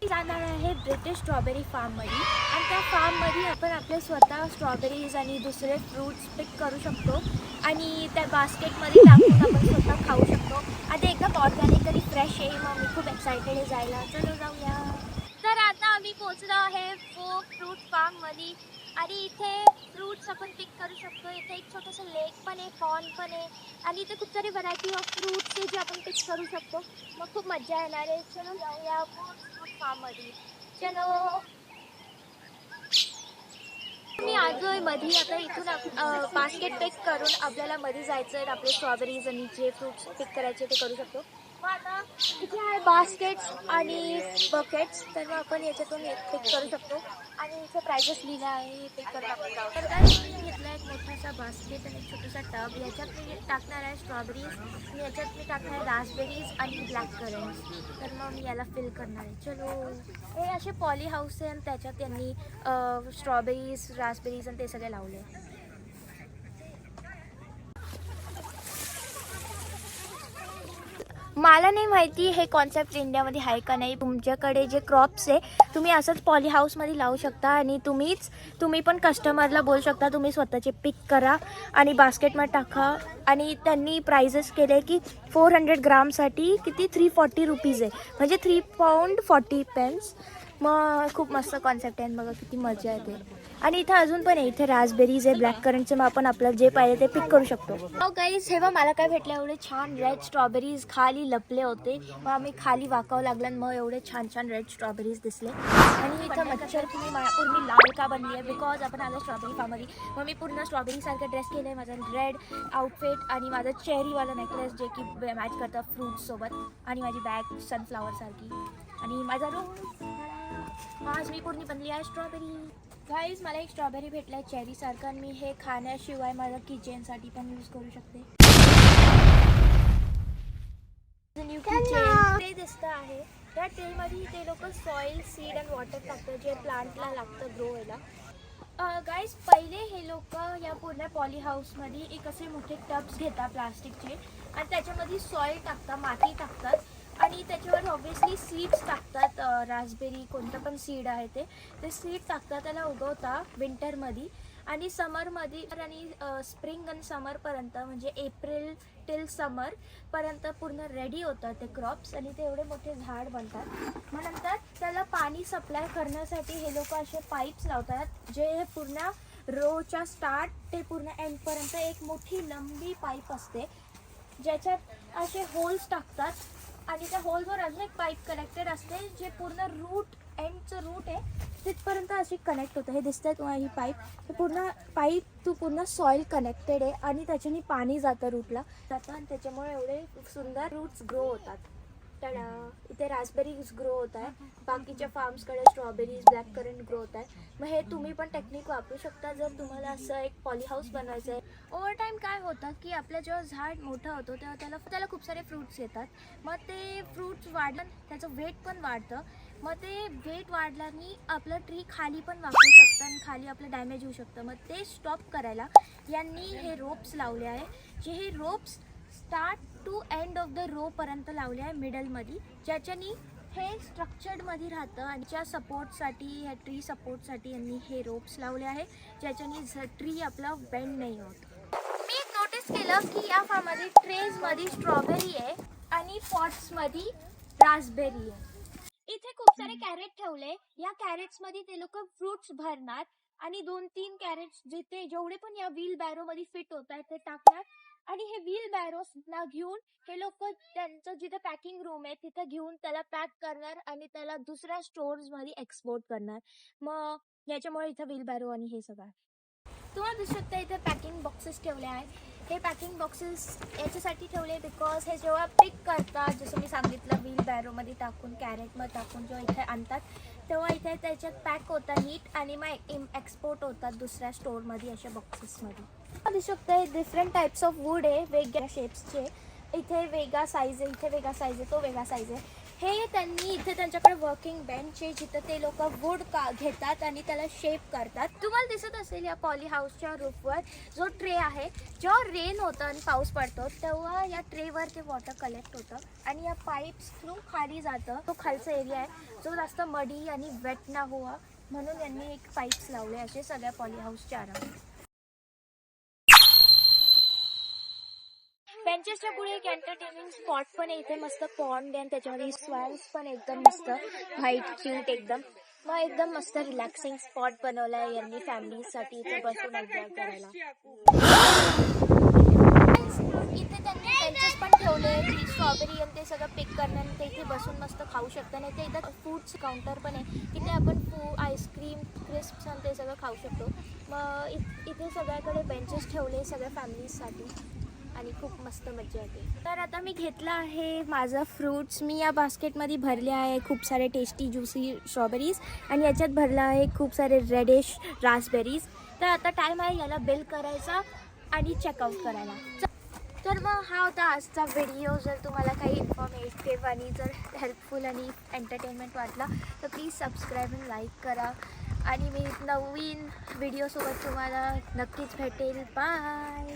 जाणार आहे British strawberry फार्ममध्ये आणि त्या फार्ममध्ये आपण आपले स्वतः स्ट्रॉबेरीज आणि दुसरे फ्रूट्स पिक करू शकतो आणि त्या बास्केटमध्ये टाकून आपण स्वतः खाऊ शकतो आणि एकदम ऑर्गॅनिक आणि फ्रेश आहे. मग मी खूप एक्सायटेड आहे जायला. चलो जाऊया. तर आता आम्ही पोहोचलो आहे फ्रूट फार्ममध्ये आणि इथे फ्रूट्स आपण पिक करू शकतो. इथे एक छोटंसं लेक पण आहे, पॉन्ड पण आहे आणि इथे खूप सारी व्हरायटी ऑफ फ्रूट्स आहे जे आपण पिक करू शकतो. मग खूप मजा येणार आहे. चलो जाऊया फ्रूट फार्ममध्ये. चलो मी आलोय मध्ये. आता इथून बास्केट पिक करून आपल्याला मध्ये जायचं आहे. आपले स्ट्रॉबेरीज आणि जे फ्रूट्स पिक करायचे ते करू शकतो. मग आता इथे आहे बास्केट्स आणि बकेट्स. तर मग आपण याच्यातून पिक करू शकतो आणि इथे प्राइजेस लिहिलं आहे. पिक करून आपण जाऊ. तर काय मी घेतला एक मोठासा बास्केट आणि एक छोटासा टब. याच्यात मी टाकणार आहे स्ट्रॉबेरीज आणि याच्यात मी टाकणार आहे रास्पबेरीज आणि ब्लॅक करंट्स. तर मग मी याला फिल करणार आहे. चलो हे असे पॉली हाऊस आहे आणि त्याच्यात त्यांनी स्ट्रॉबेरीज रास्पबेरीज आणि ते सगळे लावले. मला नाही माहिती हे कॉन्सेप्ट इंडियामध्ये आहे का नाही. तुमच्याकडे जे क्रॉप्स आहे तुम्ही असंच पॉली हाऊसमध्ये लावू शकता आणि तुम्ही पण कस्टमरला बोलू शकता तुम्ही स्वतःचे पिक करा आणि बास्केटमध्ये टाका. आणि त्यांनी प्राइजेस केले की 400 ग्रामसाठी किती 340 रुपीज आहे, म्हणजे 3 पाऊंड 40 पेन्स. मग खूप मस्त कॉन्सेप्ट आहे. बघा किती मजा येते. आणि इथं अजून पण आहे. इथे रास्पबेरीज आहे, ब्लॅक करंटचे. मग आपण आपल्याला जे पाहिजे ते पिक करू शकतो. मग गाईज हे बघ मला काय भेटलं. एवढे छान रेड स्ट्रॉबेरीज खाली लपले होते. मग आम्ही खाली वाकावं लागलं आणि मग एवढे छान छान रेड स्ट्रॉबेरीज दिसले. आणि इथं मच्छर तुम्ही पूर्ण लाल का बनली आहे बिकॉज आपण आलो स्ट्रॉबेरी फार्ममध्ये. मग मी पूर्ण स्ट्रॉबेरीसारखं ड्रेस केलं आहे. माझं रेड आउटफिट आणि माझं चेरीवाला नेकलेस जे की मॅच करतं फ्रूट्ससोबत आणि माझी बॅग सनफ्लावरसारखी आणि माझा रूम. आज मी पूर्ण बनली आहे स्ट्रॉबेरी. गाईज मला एक स्ट्रॉबेरी भेटला आहे चेरीसारखं आणि मी हे खाण्याशिवाय माझं किचनसाठी पण यूज करू शकते. न्यू किचन ट्रे दिसतं आहे. त्या ट्रेमध्ये ते लोक सॉईल सीड अँड वॉटर टाकतं जे प्लांटला लागतं ग्रो व्हायला. गाईज पहिले हे लोक या पूर्ण पॉली हाऊसमध्ये एक असे मोठे टब्स घेतात प्लास्टिकचे आणि त्याच्यामध्ये सॉईल टाकतात, माती टाकतात आणि त्याच्यावर ऑब्व्हियसली सीड्स टाकतात. रास्पबेरी कोणतं पण सीड आहे ते सीड टाकतात. त्याला उगवता विंटरमध्ये आणि समरमध्ये आणि स्प्रिंग आणि समरपर्यंत म्हणजे एप्रिल टिल समरपर्यंत पूर्ण रेडी होतात ते क्रॉप्स आणि ते एवढे मोठे झाड बनतात. मग नंतर त्याला पाणी सप्लाय करण्यासाठी हे लोक असे पाईप्स लावतात जे हे पूर्ण रोच्या स्टार्ट ते पूर्ण एंडपर्यंत एक मोठी लंबी पाईप असते ज्याच्यात असे होल्स टाकतात आणि त्या होलवर अजून एक पाईप कनेक्टेड असते जे पूर्ण एंडचं रूट आहे तिथपर्यंत अशी कनेक्ट होतं. हे दिसतंय तुम्हाला ही पाईप. हे पूर्ण पाईप पूर्ण सॉईल कनेक्टेड आहे आणि त्याच्याने पाणी जातं रूटला जातं आणि त्याच्यामुळे एवढे सुंदर रूट्स ग्रो होतात. टाडा इथे रास्पबेरीज ग्रो होत आहे. बाकीच्या फार्म्सकडे स्ट्रॉबेरीज ब्लॅक करंट ग्रो होत आहे. मग हे तुम्ही पण टेक्निक वापरू शकता जर तुम्हाला असं एक पॉली हाऊस बनवायचं आहे. ओव्हर टाईम काय होतं की आपलं जेव्हा झाड मोठं होतं तेव्हा त्याला खूप सारे फ्रूट्स येतात. मग ते फ्रूट्स वाढलं त्याचं वेट पण वाढतं. मग ते वेट वाढल्याने आपलं ट्री खाली पण वाकू शकतं आणि खाली आपलं डॅमेज होऊ शकतं. मग ते स्टॉप करायला यांनी हे रोप्स लावले आहे जे हे ropes start to end of the row पर्यंत लावले आहे मिडलमध्ये ज्याच्यानी हे स्ट्रक्चर्डमध्ये राहतं आणि त्या सपोर्टसाठी ह्या ट्री सपोर्टसाठी यांनी हे रोप्स लावले आहे ज्याच्यानी ट्री आपला बेंड नाही होत. मी एक नोटीस केलं की या फार्ममध्ये ट्रेजमध्ये स्ट्रॉबेरी आहे आणि पॉट्समध्ये रास्पबेरी आहे. इथे खूप सारे कॅरेट ठेवले. या कॅरेट्समध्ये ते लोक फ्रूट्स भरणार आणि 2-3 कॅरेट्स जिथे जेवढे पण या व्हील बॅरोमध्ये फिट होत आहेत ते टाकणार आणि हे व्हील बॅरोजना घेऊन हे लोक त्यांचं जिथे पॅकिंग रूम आहे तिथे घेऊन त्याला पॅक करणार आणि त्याला दुसऱ्या स्टोर्समध्ये एक्सपोर्ट करणार. मग याच्यामुळे इथं व्हील बॅरो आणि हे सगळं तुम्हाला दिसू शकता. इथे पॅकिंग बॉक्सेस ठेवले आहेत. हे पॅकिंग बॉक्सेस याच्यासाठी ठेवले बिकॉज हे जेव्हा पिक करतात जसं मी सांगितलं व्हील बॅरोमध्ये टाकून कॅरेटमध्ये टाकून जेव्हा इथे आणतात तेव्हा इथे त्याच्यात पॅक होतात नीट आणि मग एक्सपोर्ट होतात दुसऱ्या स्टोअरमध्ये अशा बॉक्सेसमध्ये. दिसू शकतं हे डिफरंट टाईप्स ऑफ वूड आहे वेगवेगळ्या शेप्सचे. इथे वेगळा साईज आहे, इथे वेगळा साईज आहे, तो वेगळा साईज आहे. हे त्यांनी इथे त्यांच्याकडे वर्किंग बेंच आहे जिथं ते लोक वूड घेतात आणि त्याला शेप करतात. तुम्हाला दिसत असेल या पॉली हाऊसच्या रूफवर जो ट्रे आहे, जेव्हा रेन होतं आणि पाऊस पडतो तेव्हा या ट्रेवर ते वॉटर कलेक्ट होतं आणि या पाईप्स थ्रू खाली जातं. तो खालचा एरिया आहे जो जास्त मडी आणि वेट ना हुआ म्हणून यांनी एक पाईप्स लावले असे सगळ्या पॉली हाऊसच्या अराउंड. बेंचेसच्या पुढे एक एंटरटेनिंग स्पॉट पण आहे. इथे मस्त पॉन्ड आहे आणि त्याच्यामध्ये स्वॅल्स पण एकदम मस्त व्हाईट क्यूट एकदम. मग एकदम मस्त रिलॅक्सिंग स्पॉट बनवला आहे यांनी फॅमिलीसाठी इथे बसून एन्जॉय करायला. इथे त्यांनी बेंचेस पण ठेवले की स्ट्रॉबेरी आणि ते सगळं पिक करणार आणि ते इथे बसून मस्त खाऊ शकता. नाही ते इथं फूड्स काउंटर पण आहे तिथे आपण आईस्क्रीम क्रिस्प्स आणि ते सगळं खाऊ शकतो. मग इथे सगळ्याकडे बेंचेस ठेवले सगळ्या फॅमिलीजसाठी आणि खूप मस्त मजा येते. तर आता मी घेतला आहे माझं फ्रूट्स. मी या बास्केटमध्ये भरले आहे खूप सारे टेस्टी ज्युसी स्ट्रॉबेरीज आणि याच्यात भरला आहे खूप सारे रेडिश रास्बेरीज. तर आता टाईम आहे याला बिल करायचा आणि चेकआउट करायला. तर मग हा होता आजचा व्हिडिओ. जर तुम्हाला काही इन्फॉर्मेटिव्ह आणि जर हेल्पफुल आणि एंटरटेनमेंट वाटला तर प्लीज सबस्क्राईब आणि लाईक करा आणि मी नवीन व्हिडिओसोबत तुम्हाला नक्कीच भेटेल. बाय.